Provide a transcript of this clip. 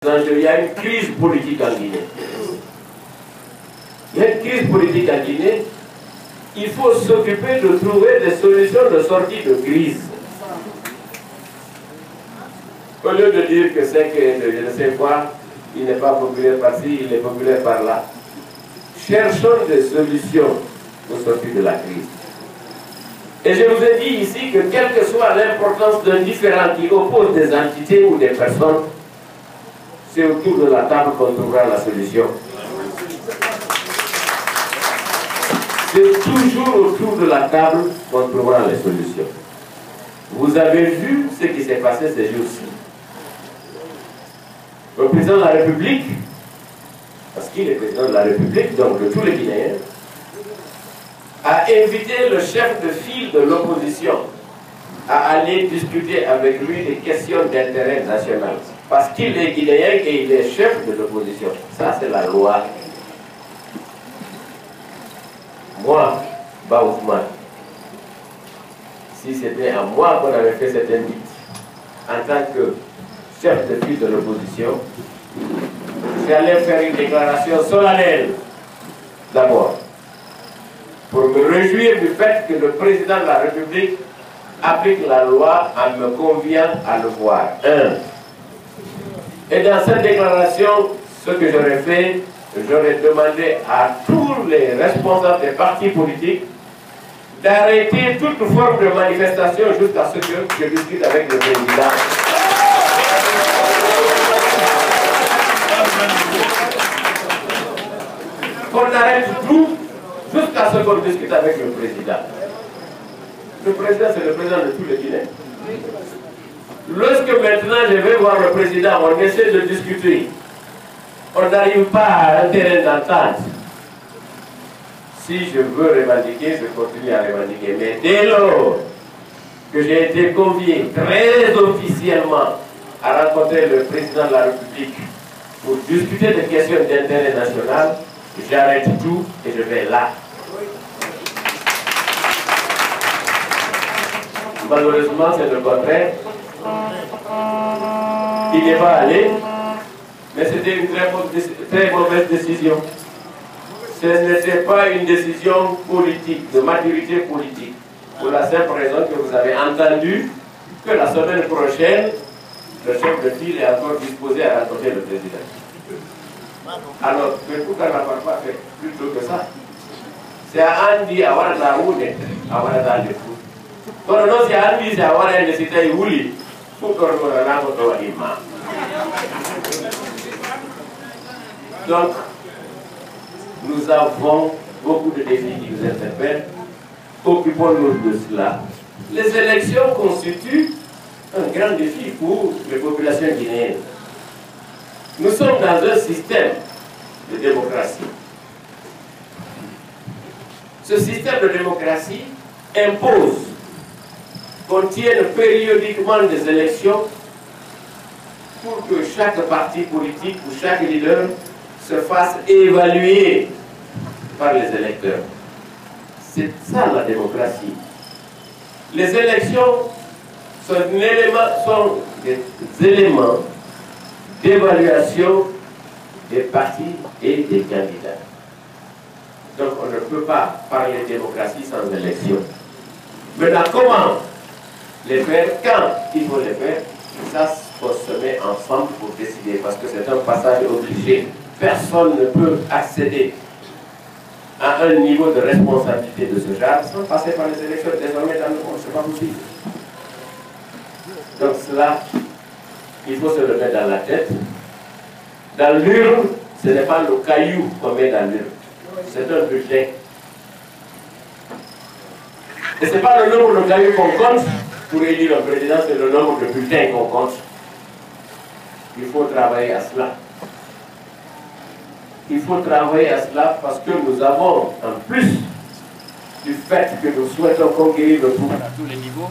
Il y a une crise politique en Guinée. Il y a une crise politique en Guinée. Il faut s'occuper de trouver des solutions de sortie de crise. Au lieu de dire que c'est que je ne sais quoi, il n'est pas populaire par-ci, il est populaire par-là. Cherchons des solutions pour sortir de la crise. Et je vous ai dit ici que quelle que soit l'importance d'un différend qui oppose des entités ou des personnes, c'est autour de la table qu'on trouvera la solution. C'est toujours autour de la table qu'on trouvera les solutions. Vous avez vu ce qui s'est passé ces jours-ci. Le président de la République, parce qu'il est président de la République, donc de tous les Guinéens, a invité le chef de file de l'opposition à aller discuter avec lui des questions d'intérêt national. Parce qu'il est guinéen et il est chef de l'opposition. Ça, c'est la loi. Moi, Ba Ousmane, si c'était à moi qu'on avait fait cette invite, en tant que chef de file de l'opposition, j'allais faire une déclaration solennelle, d'abord, pour me réjouir du fait que le président de la République applique la loi en me conviant à le voir. Et dans cette déclaration, ce que j'aurais fait, j'aurais demandé à tous les responsables des partis politiques d'arrêter toute forme de manifestation jusqu'à ce que je discute avec le président. Qu'on arrête tout jusqu'à ce qu'on discute avec le président. Le président, c'est le président de tous les Guinéens. Lorsque maintenant je vais voir le président, on essaie de discuter, on n'arrive pas à un terrain d'entente. Si je veux revendiquer, je continue à revendiquer. Mais dès lors que j'ai été convié très officiellement à rencontrer le président de la République pour discuter des questions d'intérêt national, j'arrête tout et je vais là. Malheureusement, c'est le contraire. Il n'est pas allé, mais c'était une très mauvaise décision. Ce n'était pas une décision politique, de maturité politique, pour la simple raison que vous avez entendu que la semaine prochaine, le chef de file est encore disposé à rencontrer le président. Alors, mais pourquoi n'a pas fait plus tôt que ça? C'est à Andy à Warada Oune, à Warada de Fou. Donc, non, c'est à Andy, c'est à Warada de Cité Ouli. Donc, nous avons beaucoup de défis qui nous interpellent. Occupons-nous de cela. Les élections constituent un grand défi pour les populations guinéennes. Nous sommes dans un système de démocratie. Ce système de démocratie impose qu'on tienne périodiquement des élections pour que chaque parti politique ou chaque leader se fasse évaluer par les électeurs. C'est ça la démocratie. Les élections sont des éléments d'évaluation des partis et des candidats. Donc on ne peut pas parler de démocratie sans élection. Maintenant, comment les faire, quand il faut les faire, ça faut se mettre ensemble pour décider, parce que c'est un passage obligé. Personne ne peut accéder à un niveau de responsabilité de ce genre sans passer par les élections. Désormais dans le monde, ce n'est pas possible. Donc cela, il faut se le mettre dans la tête. Dans l'urne, ce n'est pas le caillou qu'on met dans l'urne, c'est un bulletin. Et ce n'est pas le nombre de cailloux qu'on compte pour élire le président, c'est le nombre de bulletins qu'on compte. Il faut travailler à cela. Il faut travailler à cela parce que nous avons, en plus du fait que nous souhaitons conquérir le pouvoir à tous les niveaux,